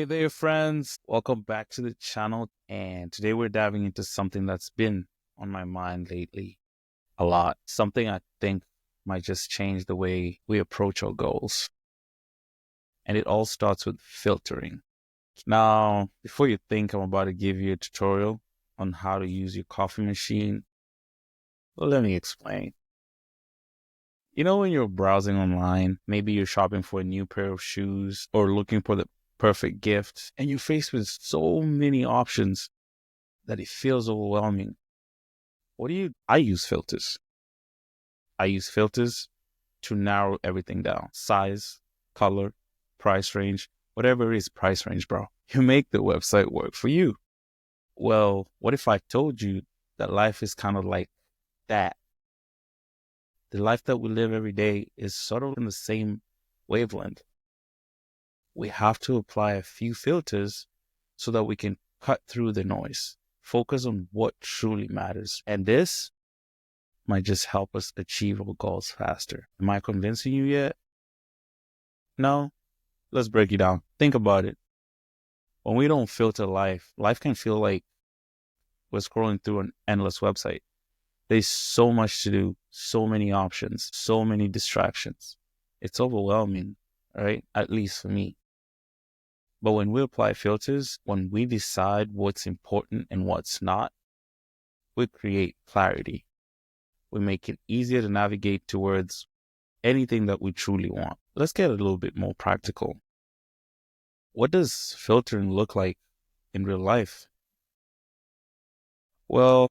Hey there, friends. Welcome back to the channel. And today we're diving into something that's been on my mind lately a lot. Something I think might just change the way we approach our goals. And it all starts with filtering. Now, before you think I'm about to give you a tutorial on how to use your coffee machine, well, let me explain. You know, when you're browsing online, maybe you're shopping for a new pair of shoes or looking for the perfect gift, and you're faced with so many options that it feels overwhelming. I use filters. I use filters to narrow everything down. Size, color, price range, whatever it is, price range, bro. You make the website work for you. Well, what if I told you that life is kind of like that? The life that we live every day is sort of in the same wavelength. We have to apply a few filters so that we can cut through the noise, focus on what truly matters. And this might just help us achieve our goals faster. Am I convincing you yet? No? Let's break it down. Think about it. When we don't filter life can feel like we're scrolling through an endless website. There's so much to do, so many options, so many distractions. It's overwhelming, right? At least for me. But when we apply filters, when we decide what's important and what's not, we create clarity. We make it easier to navigate towards anything that we truly want. Let's get a little bit more practical. What does filtering look like in real life? Well,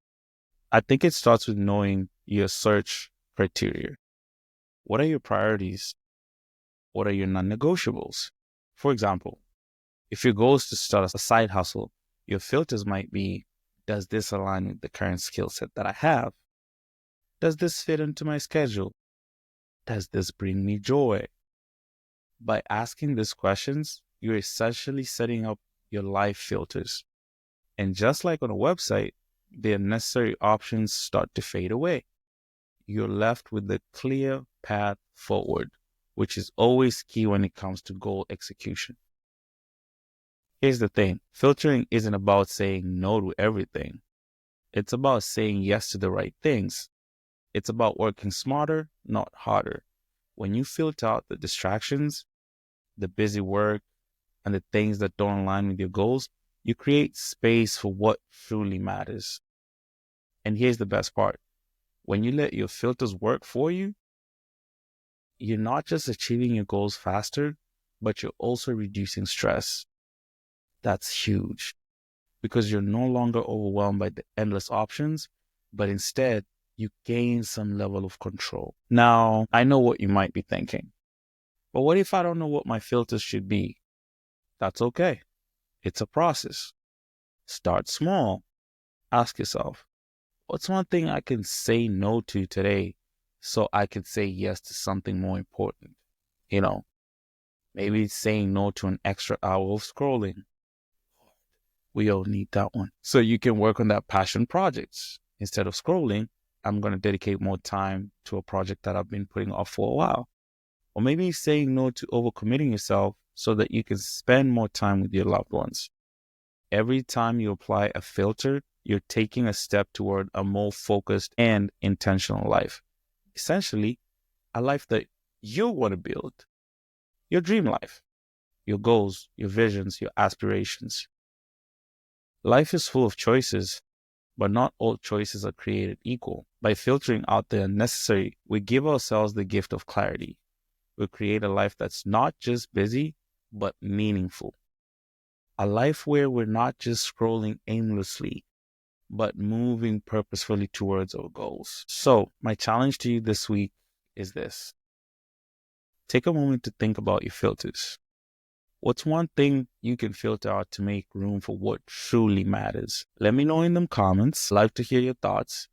I think it starts with knowing your search criteria. What are your priorities? What are your non-negotiables? For example, if your goal is to start a side hustle, your filters might be, does this align with the current skill set that I have? Does this fit into my schedule? Does this bring me joy? By asking these questions, you're essentially setting up your life filters. And just like on a website, the unnecessary options start to fade away. You're left with the clear path forward, which is always key when it comes to goal execution. Here's the thing, filtering isn't about saying no to everything. It's about saying yes to the right things. It's about working smarter, not harder. When you filter out the distractions, the busy work, and the things that don't align with your goals, you create space for what truly matters. And here's the best part. When you let your filters work for you, you're not just achieving your goals faster, but you're also reducing stress. That's huge because you're no longer overwhelmed by the endless options, but instead you gain some level of control. Now, I know what you might be thinking, but what if I don't know what my filters should be? That's okay. It's a process. Start small. Ask yourself, what's one thing I can say no to today so I can say yes to something more important? You know, maybe it's saying no to an extra hour of scrolling. We all need that one. So you can work on that passion projects. Instead of scrolling, I'm going to dedicate more time to a project that I've been putting off for a while. Or maybe saying no to overcommitting yourself so that you can spend more time with your loved ones. Every time you apply a filter, you're taking a step toward a more focused and intentional life. Essentially, a life that you want to build, your dream life, your goals, your visions, your aspirations. Life is full of choices, but not all choices are created equal. By filtering out the unnecessary, we give ourselves the gift of clarity. We create a life that's not just busy, but meaningful. A life where we're not just scrolling aimlessly, but moving purposefully towards our goals. So my challenge to you this week is this. Take a moment to think about your filters. What's one thing you can filter out to make room for what truly matters? Let me know in the comments. I'd like to hear your thoughts.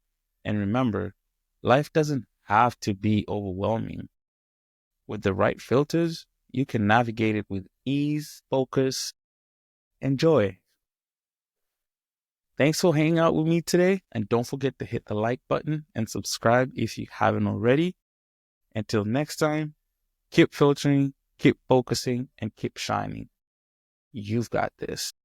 And remember, life doesn't have to be overwhelming. With the right filters, you can navigate it with ease, focus, and joy. Thanks for hanging out with me today. And don't forget to hit the like button and subscribe if you haven't already. Until next time, keep filtering, keep focusing, and keep shining. you've got this.